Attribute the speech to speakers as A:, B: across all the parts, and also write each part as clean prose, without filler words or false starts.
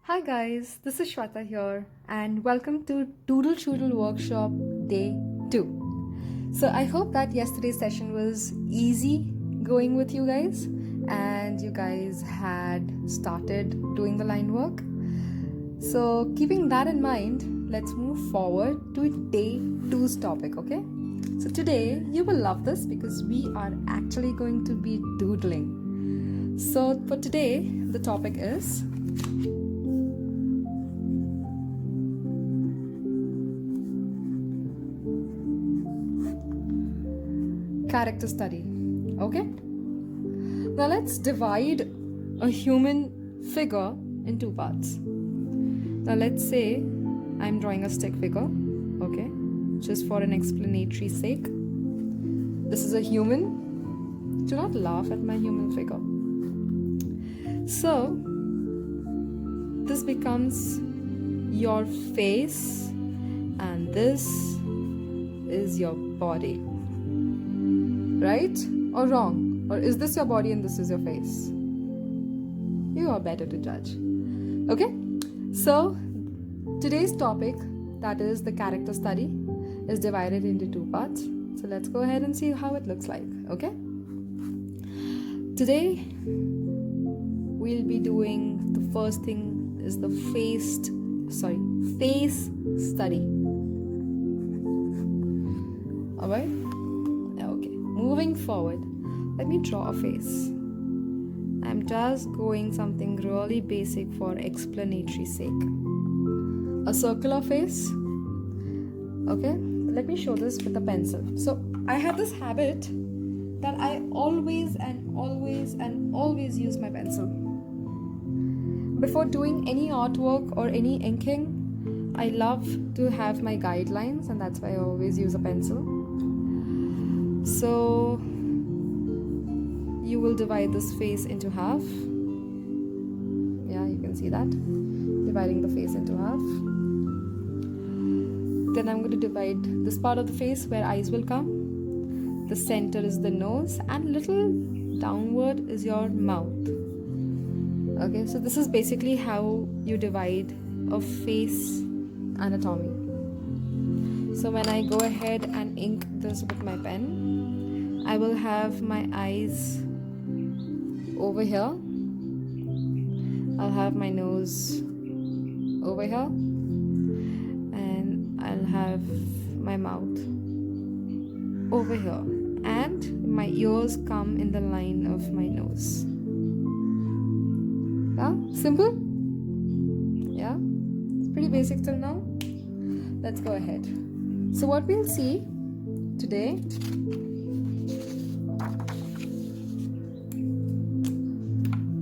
A: Hi guys, this is Shweta here and welcome to Doodle Shoodle Workshop Day 2. So I hope that yesterday's session was easy going with you guys and you guys had started doing the line work. So keeping that in mind, let's move forward to day 2's topic, okay? So today you will love this because we are actually going to be doodling. So for today, the topic is character study. Okay, now let's divide a human figure in two parts. Now let's say I'm drawing a stick figure, okay, just for an explanatory sake. This is a human. Do not laugh at my human figure. So this becomes your face and this is your body. Right or wrong? Or is this your body and this is your face? You are better to judge. Okay? So, today's topic, that is the character study, is divided into two parts. So, let's go ahead and see how it looks like. Okay? Today, we'll be doing the first thing is the face study. Alright? Moving forward, let me draw a face. I'm just going something really basic for explanatory sake. A circular face. Okay, let me show this with a pencil. So I have this habit that I always use my pencil. Before doing any artwork or any inking, I love to have my guidelines, and that's why I always use a pencil. So you will divide this face into half. Yeah, you can see that. Dividing the face into half. Then I'm going to divide this part of the face where eyes will come. The center is the nose and little downward is your mouth. Okay, so this is basically how you divide a face anatomy. So when I go ahead and ink this with my pen, I will have my eyes over here. I'll have my nose over here. And I'll have my mouth over here. And my ears come in the line of my nose. Yeah? Simple? Yeah? It's pretty basic till now. Let's go ahead. So what we'll see today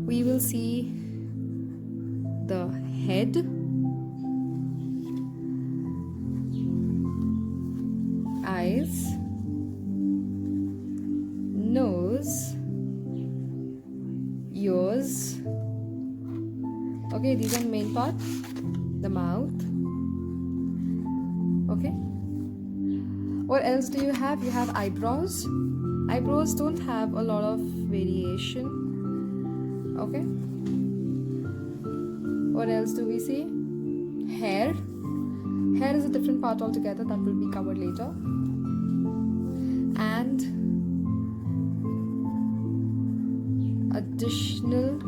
A: we will see the head, eyes, nose, ears. Okay, these are the main part. The mouth. Okay. What else do you have? You have eyebrows. Eyebrows don't have a lot of variation. Okay. What else do we see? Hair. Hair is a different part altogether that will be covered later. And additional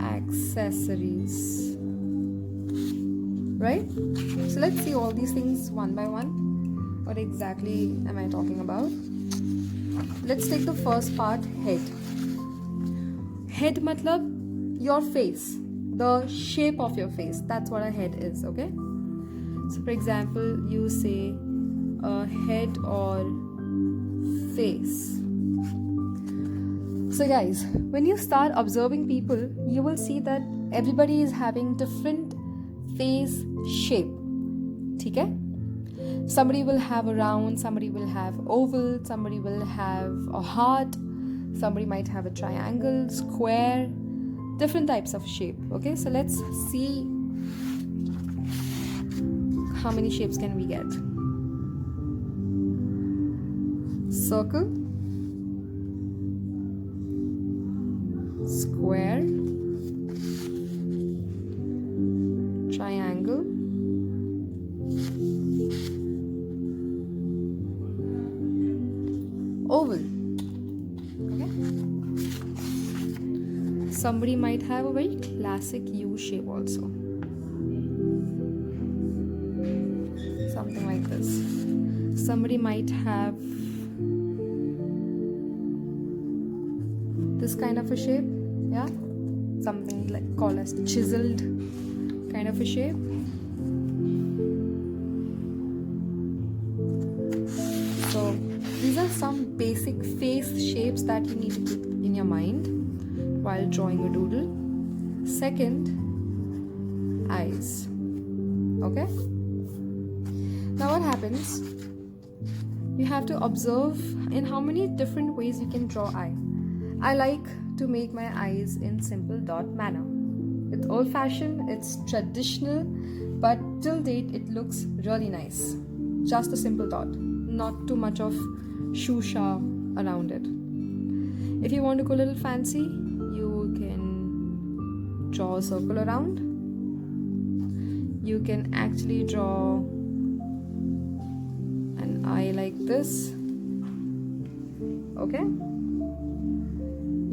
A: accessories. Right? So let's see all these things one by one. What exactly am I talking about? Let's take the first part, head. Head matlab your face, the shape of your face. That's what a head is, okay? So for example, you say a head or face. So guys, when you start observing people, you will see that everybody is having different face shape. Okay? Somebody will have a round, somebody will have oval, somebody will have a heart, somebody might have a triangle, square, different types of shape. Okay, so let's see how many shapes can we get. Circle, square, Somebody might have a very classic U shape also. Something like this. Somebody might have this kind of a shape, yeah? Something like called as chiseled kind of a shape. So these are some basic face shapes that you need to keep in your mind while drawing a doodle. Second, eyes. Okay? Now what happens? You have to observe in how many different ways you can draw eye. I like to make my eyes in simple dot manner. It's old-fashioned, it's traditional, but till date it looks really nice. Just a simple dot, not too much of shusha around it. If you want to go a little fancy, you can draw a circle around. You can actually draw an eye like this. Okay?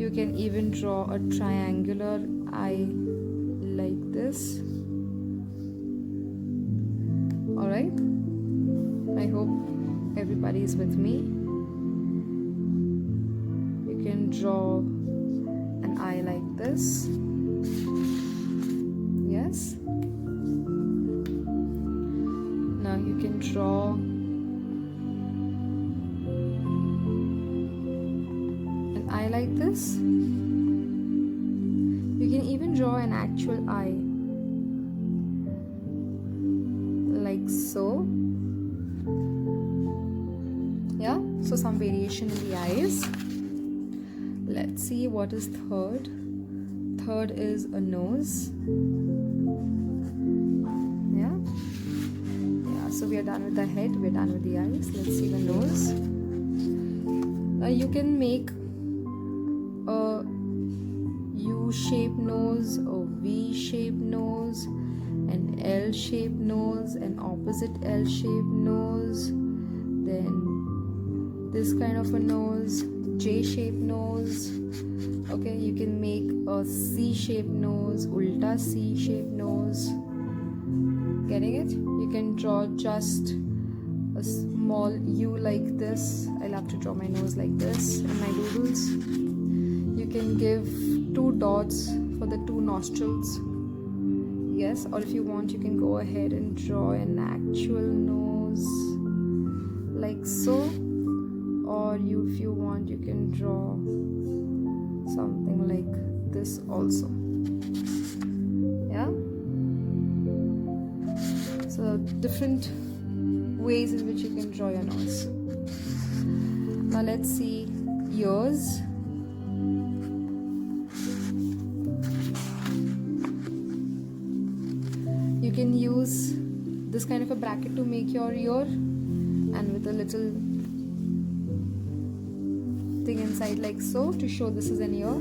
A: You can even draw a triangular eye like this. Alright? I hope everybody is with me. You can draw an eye like this. Yes? Now you can draw eye like this. You can even draw an actual eye like so. Yeah, so some variation in the eyes. Let's see what is third. Third is a nose. Yeah, so we are done with the head, we are done with the eyes. Let's see the nose. You can make a U-shaped nose, a V-shaped nose, an L-shaped nose, an opposite L-shaped nose, then this kind of a nose, J-shaped nose. Okay, you can make a C-shaped nose, ulta C-shaped nose. Getting it? You can draw just a small U like this. I love to draw my nose like this in my doodles. You can give 2 dots for the 2 nostrils. Yes, or if you want, you can go ahead and draw an actual nose like so. Or if you want, you can draw something like this also. Yeah? So different ways in which you can draw your nose. Now let's see ears. You can use this kind of a bracket to make your ear, and with a little thing inside like so to show this is an ear.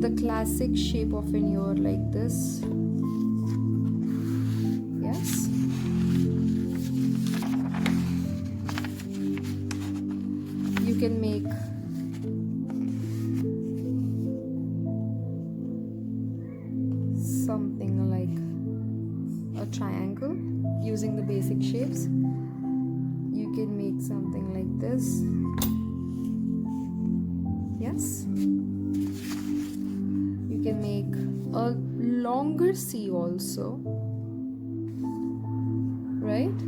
A: The classic shape of an ear like this. Yes. You can make something like a triangle using the basic shapes. You can make something like this. Yes. You can make a longer C also, right?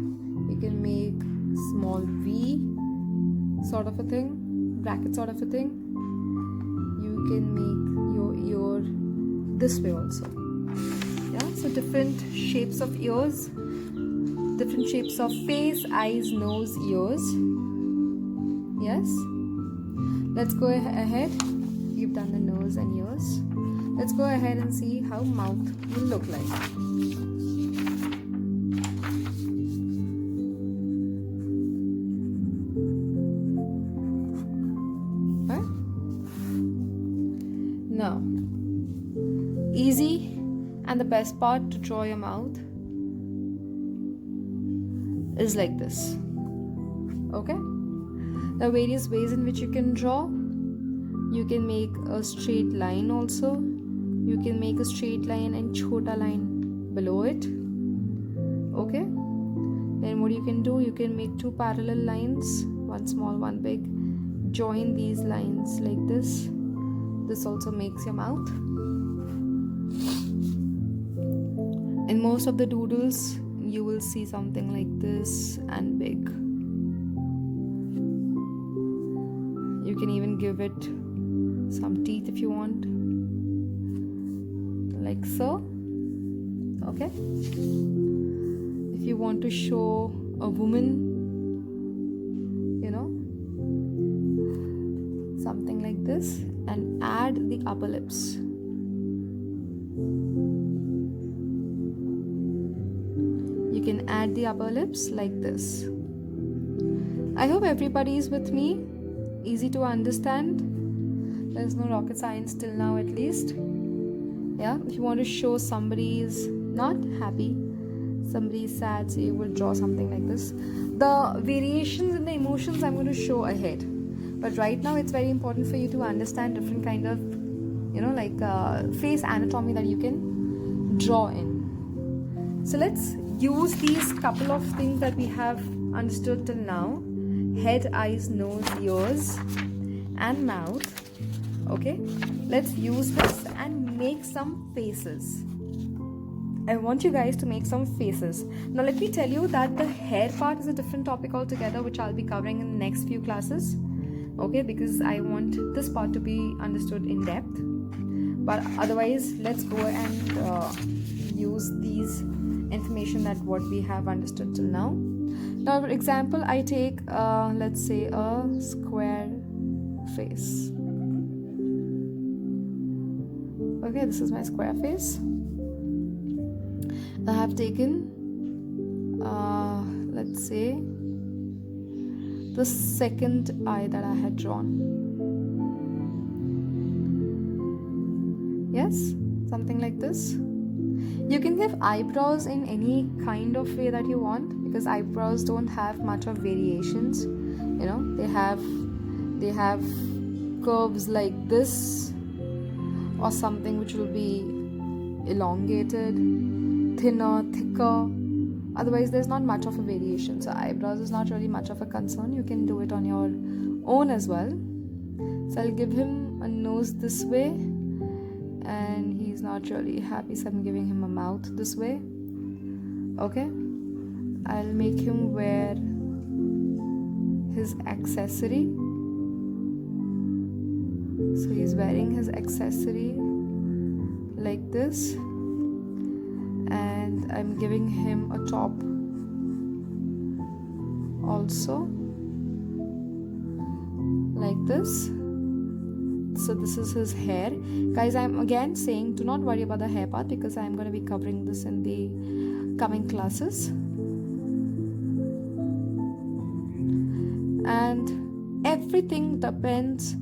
A: You can make small V sort of a thing, bracket sort of a thing. You can make your ear this way also. Yeah, so different shapes of ears, different shapes of face, eyes, nose, ears. Yes. Let's go ahead. We've done the nose and ears. Let's go ahead and see how mouth will look like. Right? Now, easy and the best part to draw your mouth is like this. Okay? There are various ways in which you can draw. You can make a straight line also. You can make a straight line and chota line below it. Okay, then what you can do, you can make two parallel lines, one small, one big. Join these lines like this. This also makes your mouth. In most of the doodles, you will see something like this and big. You can even give it some teeth if you want, like so. Okay. If you want to show a woman, something like this, and add the upper lips. You can add the upper lips like this. I hope everybody is with me. Easy to understand. There's no rocket science till now, at least. Yeah, if you want to show somebody is not happy, somebody is sad, so you will draw something like this. The variations in the emotions I'm going to show ahead. But right now it's very important for you to understand different kind of, face anatomy that you can draw in. So let's use these couple of things that we have understood till now. Head, eyes, nose, ears and mouth. Okay, let's use this and make some faces. I want you guys to make some faces. Now let me tell you that the hair part is a different topic altogether, which I'll be covering in the next few classes. Okay, because I want this part to be understood in depth. But otherwise, let's go and use these information that what we have understood till now. Now, for example, I take let's say a square face. Okay, this is my square face. I have taken let's say the second eye that I had drawn. Yes, something like this. You can give eyebrows in any kind of way that you want, because eyebrows don't have much of variations. They have curves like this, or something which will be elongated, thinner, thicker. Otherwise, there's not much of a variation. So eyebrows is not really much of a concern. You can do it on your own as well. So I'll give him a nose this way, and he's not really happy, so I'm giving him a mouth this way. Okay, I'll make him wear his accessory. So he's wearing his accessory like this, and I'm giving him a top also like this. So this is his hair. Guys, I'm again saying do not worry about the hair part, because I'm going to be covering this in the coming classes. And everything depends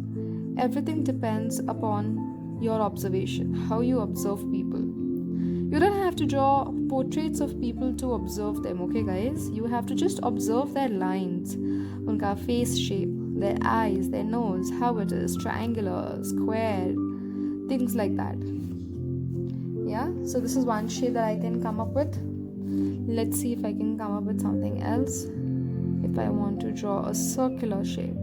A: upon your observation, how you observe people. You don't have to draw portraits of people to observe them, okay guys? You have to just observe their lines, unka face shape, their eyes, their nose, how it is, triangular, square, things like that. Yeah, so this is one shape that I can come up with. Let's see if I can come up with something else. If I want to draw a circular shape.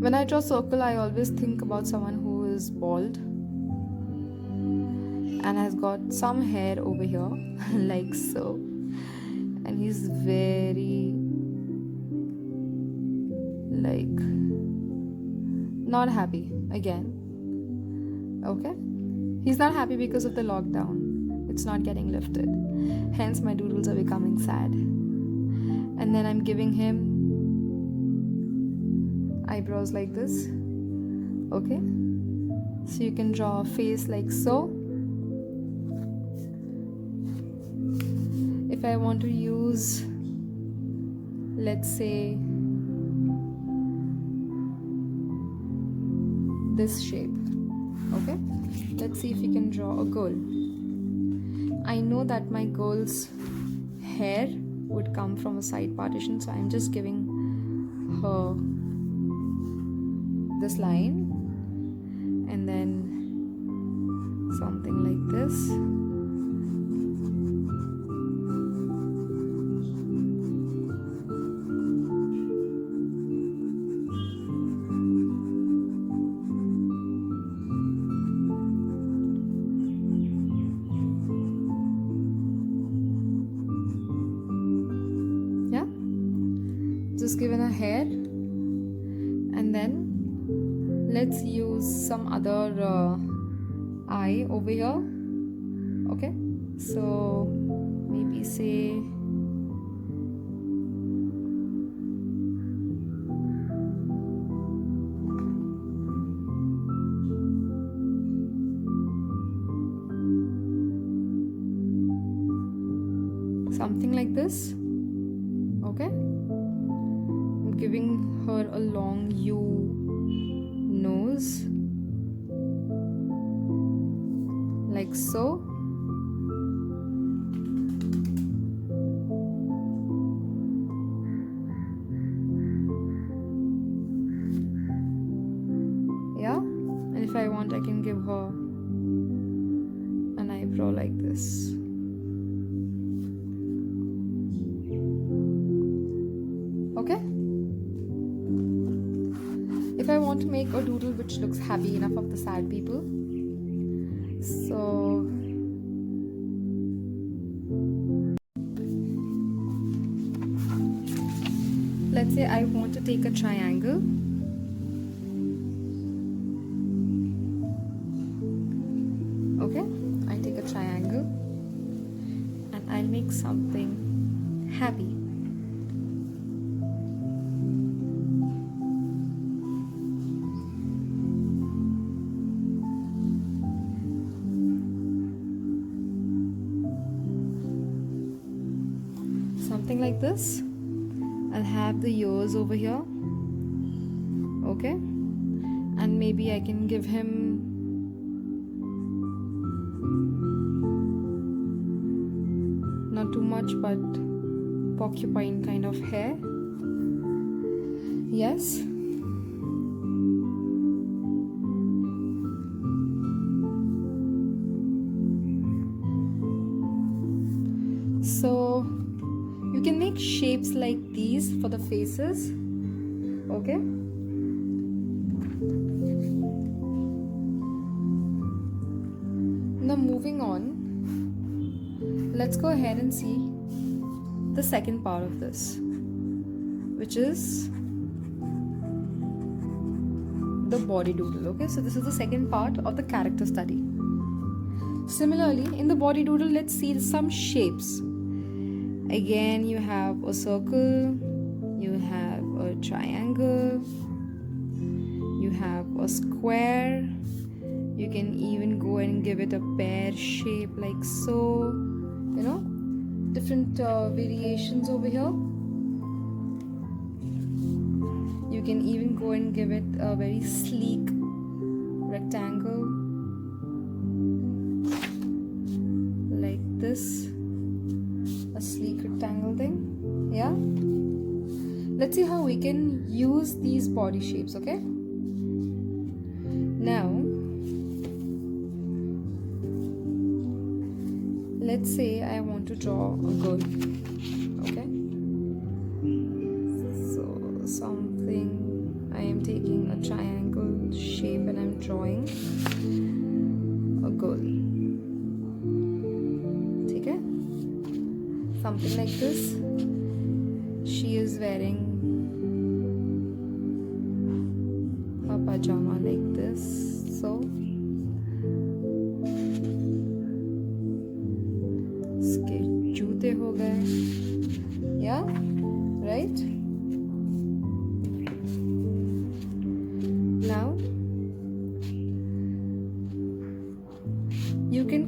A: When I draw circle, I always think about someone who is bald and has got some hair over here like so, and he's very not happy again. Okay, he's not happy because of the lockdown. It's not getting lifted, hence my doodles are becoming sad. And then I'm giving him eyebrows like this. Okay, so you can draw a face like so. If I want to use, let's say, this shape, okay, let's see if we can draw a girl. I know that my girl's hair would come from a side partition, so I'm just giving her this line, and then this. Yeah, just given a hair, and then let's use some other eye over here. Okay, so maybe say something like this. Okay, I'm giving her a long U nose, like so. Yeah, and if I want, I can give her an eyebrow like this. Okay, if I want to make a doodle which looks happy enough of the sad people, so let's say I want to take a triangle. Okay, I take a triangle and I'll make something happy. Something like this. I'll have the ears over here. Okay, and maybe I can give him not too much but porcupine kind of hair. Yes, so you can make shapes like these for the faces. Okay, now moving on, let's go ahead and see the second part of this, which is the body doodle. Okay, so this is the second part of the character study. Similarly, in the body doodle, let's see some shapes. Again, you have a circle, you have a triangle, you have a square. You can even go and give it a pear shape like so, you know, different variations over here. You can even go and give it a very sleek rectangle like this, a sleek rectangle thing. Yeah, let's see how we can use these body shapes. Okay, now let's say I want to draw a girl. Okay, so something, I am taking a triangle shape and I'm drawing a girl. Okay, something like this. She is wearing a pajama like this. So इसके जूते हो गए. Yeah, right? Now you can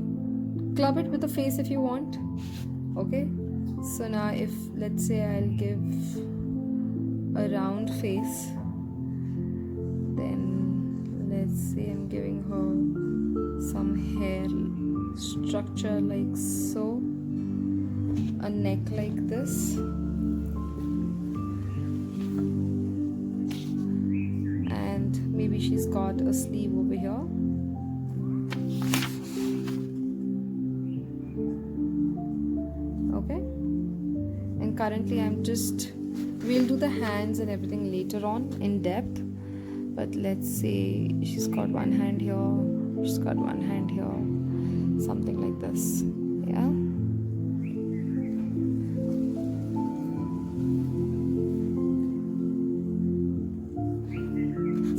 A: club it with the face if you want. Okay, so now if let's say I'll give a round face, then let's say I'm giving her some hair structure like so, a neck like this, and maybe she's got a sleeve over here. currently we'll do the hands and everything later on in depth. But let's say she's got one hand here, she's got one hand here, something like this. Yeah.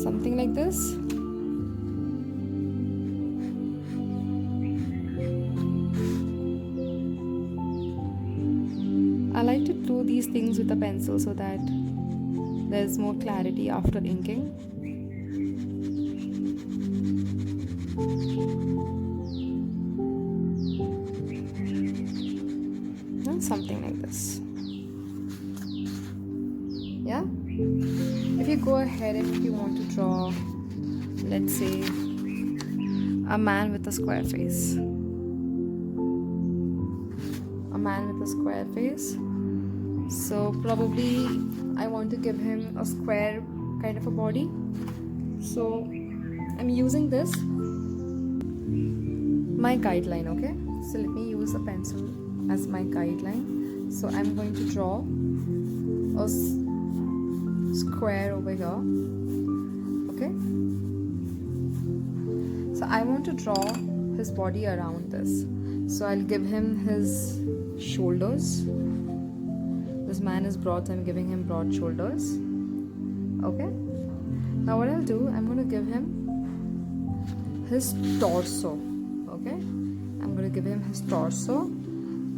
A: Something like this. I like to do these things with a pencil so that there's more clarity after inking. And something like this. Yeah? If you go ahead, if you want to draw, let's say, a man with a square face. A man with a square face. So probably I want to give him a square kind of a body. So I'm using this, my guideline, okay? So let me use a pencil as my guideline. So I'm going to draw a square over here, okay? So I want to draw his body around this. So I'll give him his shoulders. This man is broad, so I'm giving him broad shoulders. Okay. Now what I'll do, I'm going to give him his torso. Okay. I'm going to give him his torso.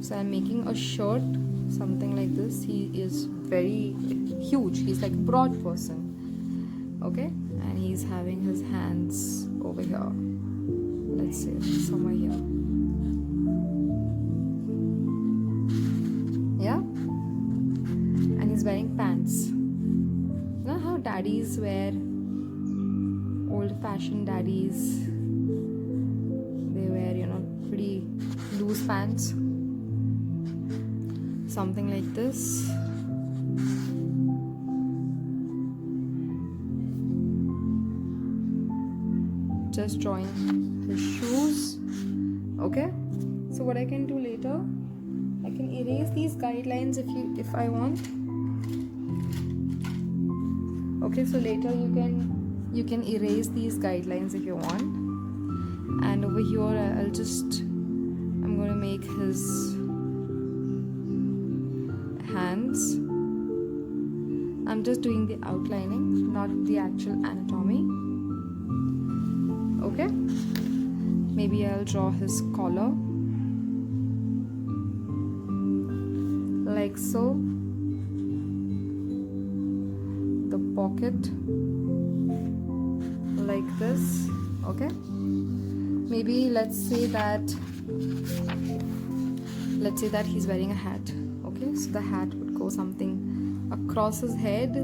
A: So I'm making a shirt, something like this. He is very huge. He's like a broad person. Okay. And he's having his hands over here. Let's say somewhere here. Yeah. And he's wearing pants. You know how daddies wear, old-fashioned daddies, they wear, pretty loose pants, something like this. Just drawing his shoes. Okay, so what I can do later, I can erase these guidelines if I want. Okay, so later you can erase these guidelines if you want. And over here I'm going to make his hands. I'm just doing the outlining, not the actual anatomy. Okay, maybe I'll draw his collar like so, the pocket like this. Okay, maybe let's say that he's wearing a hat. Okay, so the hat would go something across his head.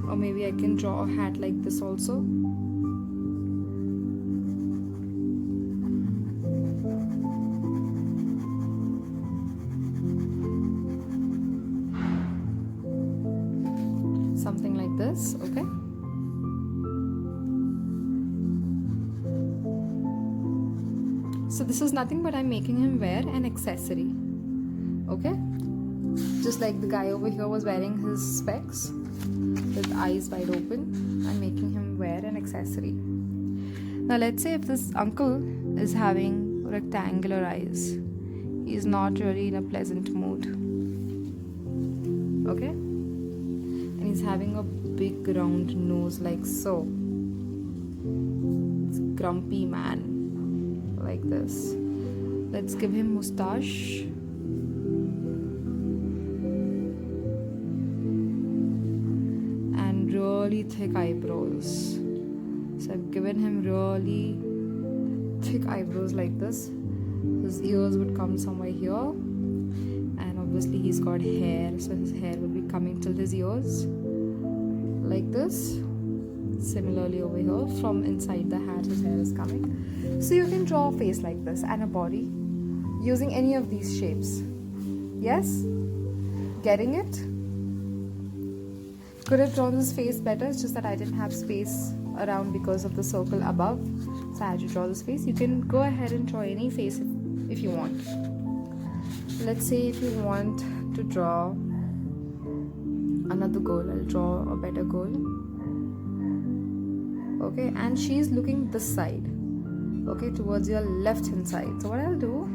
A: Or maybe I can draw a hat like this also. Something like this, okay? So this is nothing but I'm making him wear an accessory, okay? Just like the guy over here was wearing his specs with eyes wide open, I'm making him wear an accessory. Now let's say if this uncle is having rectangular eyes, he's not really in a pleasant mood, okay? And he's having a big round nose like so. It's a grumpy man like this. Let's give him mustache. And really thick eyebrows. So I've given him really thick eyebrows like this. His ears would come somewhere here. And obviously he's got hair, so his hair will be coming till his ears. Like this. Similarly over here, from inside the hat his hair is coming. So you can draw a face like this and a body using any of these shapes. Yes? Getting it? could have drawn this face better. It's just that I didn't have space around because of the circle above, so I had to draw this face. You can go ahead and draw any face if you want. Let's say if you want to draw another girl, I'll draw a better girl. Okay, and she's looking this side, okay, towards your left hand side. So what I'll do,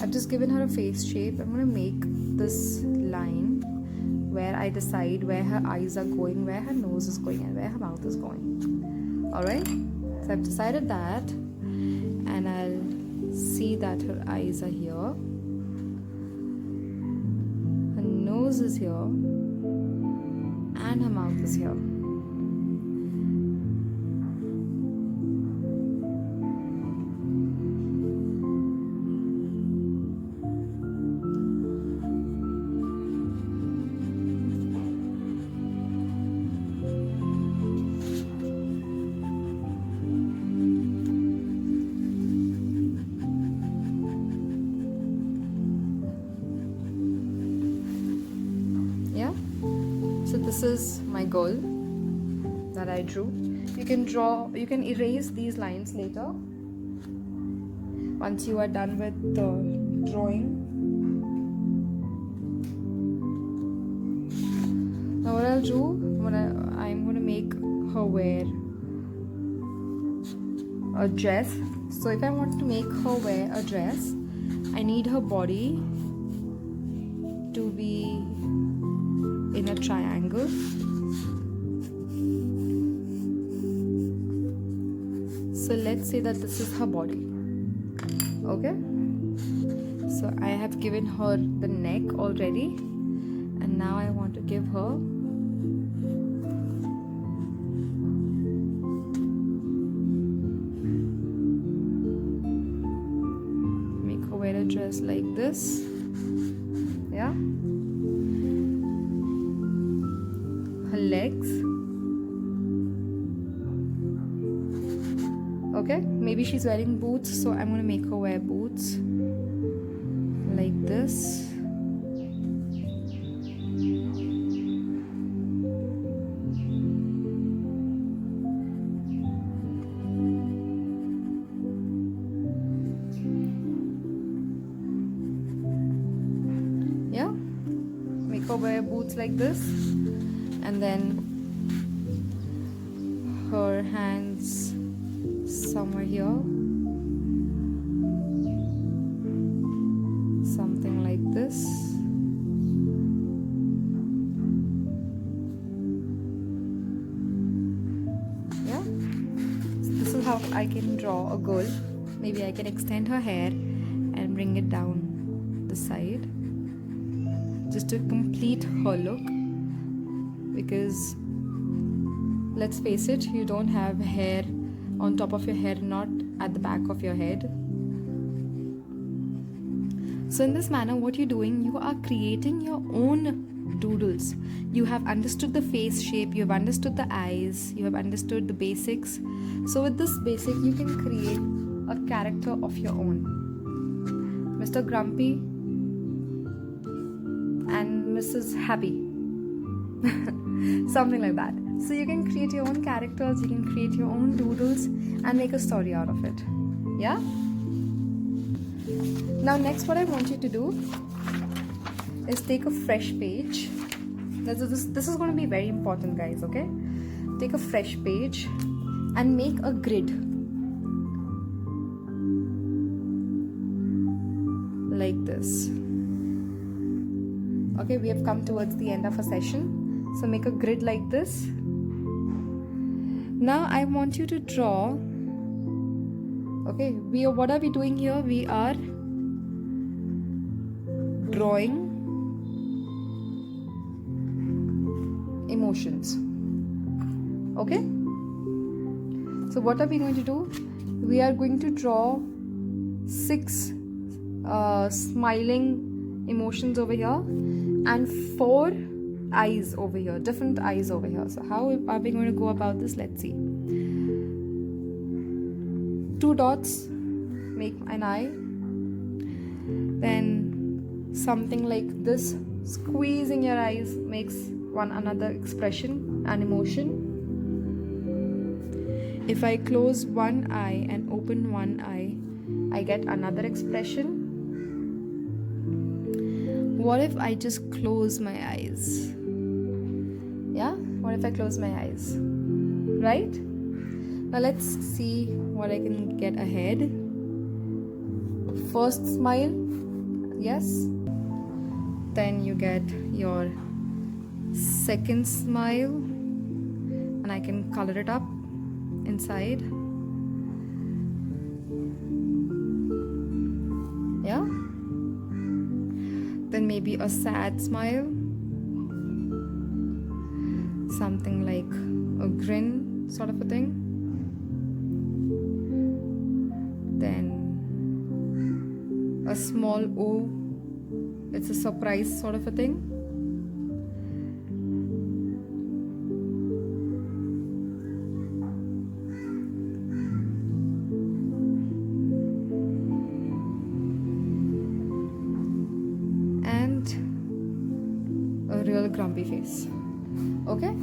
A: I've just given her a face shape. I'm going to make this line where I decide where her eyes are going, where her nose is going, and where her mouth is going. Alright, so I've decided that, and I'll see that her eyes are here, her nose is here, and her mouth is here. So this is my goal that I drew. You can erase these lines later once you are done with the drawing. Now what I'll do, I'm going to make her wear a dress. So if I want to make her wear a dress, I need her body to be in a triangle. So let's say that this is her body. Okay, so I have given her the neck already, and now I want to give her wear a dress like this. Yeah, her legs. Okay, maybe she's wearing boots, so I'm going to make her wear boots like this. Yeah, make her wear boots like this, and then her hands somewhere here, something like this. Yeah, so this is how I can draw a girl. Maybe I can extend her hair and bring it down the side just to complete her look, because let's face it, you don't have hair on top of your head, not at the back of your head. So in this manner, what you're doing, you are creating your own doodles. You have understood the face shape, you have understood the eyes, you have understood the basics. So with this basic, you can create a character of your own. Mr. Grumpy and Mrs. Happy. Something like that. So you can create your own characters, you can create your own doodles and make a story out of it. Yeah? Now next, what I want you to do is take a fresh page. This is going to be very important, guys, okay? Take a fresh page and make a grid. Like this. Okay, we have come towards the end of a session. So make a grid like this. Now I want you to draw. Okay, what are we doing here? We are drawing emotions. Okay, so what are we going to do? We are going to draw 6 smiling emotions over here and 4 eyes over here, different eyes over here. So how are we going to go about this? Let's see. 2 dots make an eye, then something like this squeezing your eyes makes one another expression and emotion. If I close one eye and open one eye, I get another expression. What if I just close my eyes? Yeah? What if I close my eyes? Right? Now let's see what I can get ahead. First smile. Yes. Then you get your second smile. And I can color it up inside. Yeah? Then maybe a sad smile, something like a grin sort of a thing. Then a small O, it's a surprise sort of a thing. Real grumpy face. Okay,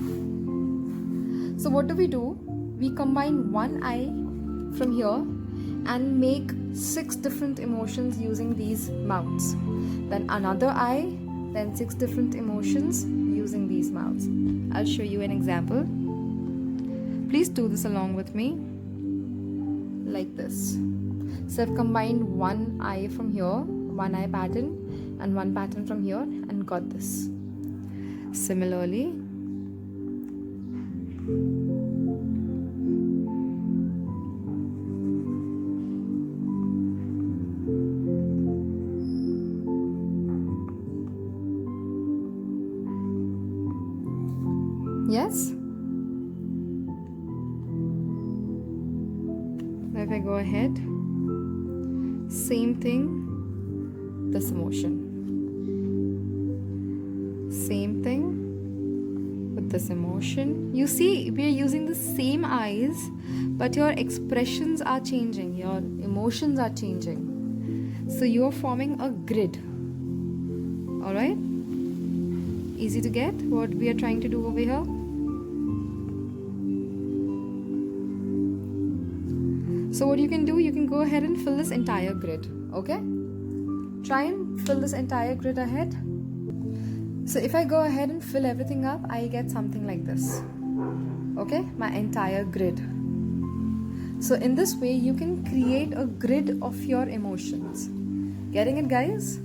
A: so what do? We combine one eye from here and make 6 different emotions using these mouths, then another eye, then 6 different emotions using these mouths. I'll show you an example. Please do this along with me, like this. So I've combined one eye from here, one eye pattern, and one pattern from here, and got this. Similarly, yes. Now if I go ahead, same thing, this emotion. Same thing with this emotion. You see, we are using the same eyes, but your expressions are changing, your emotions are changing. So you are forming a grid. Alright? Easy to get what we are trying to do over here. So what you can do, you can go ahead and fill this entire grid. Okay? Try and fill this entire grid ahead. So if I go ahead and fill everything up, I get something like this. Okay, my entire grid. So in this way, you can create a grid of your emotions. Getting it, guys?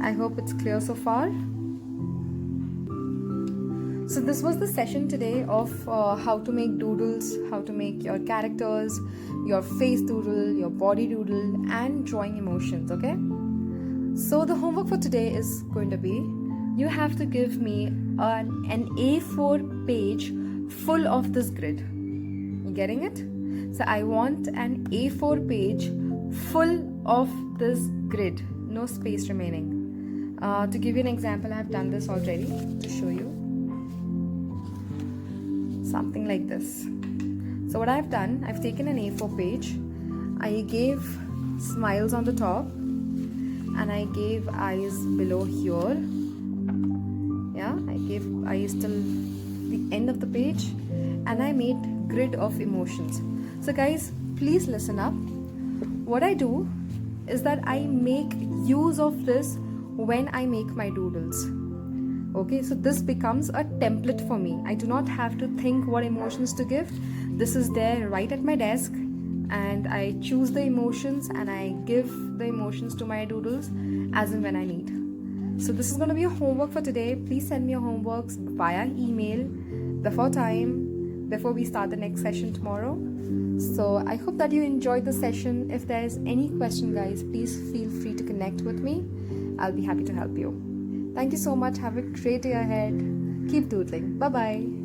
A: I hope it's clear so far. So this was the session today of how to make doodles, how to make your characters, your face doodle, your body doodle, and drawing emotions, okay? So the homework for today is going to be, you have to give me an A4 page full of this grid. You getting it? So I want an A4 page full of this grid, no space remaining. To give you an example, I have done this already to show you. Something like this. So what I've done, I've taken an A4 page, I gave smiles on the top, and I gave eyes below here. Yeah, I gave eyes till the end of the page, and I made grid of emotions. So guys, please listen up. What I do is that I make use of this when I make my doodles. Okay, so this becomes a template for me. I do not have to think what emotions to give. This is there right at my desk, and I choose the emotions and I give the emotions to my doodles as and when I need. So this is going to be a homework for today. Please send me your homeworks via email before we start the next session tomorrow. So I hope that you enjoyed the session. If there is any question, guys, please feel free to connect with me. I'll be happy to help you. Thank you so much. Have a great day ahead. Keep doodling. Bye-bye.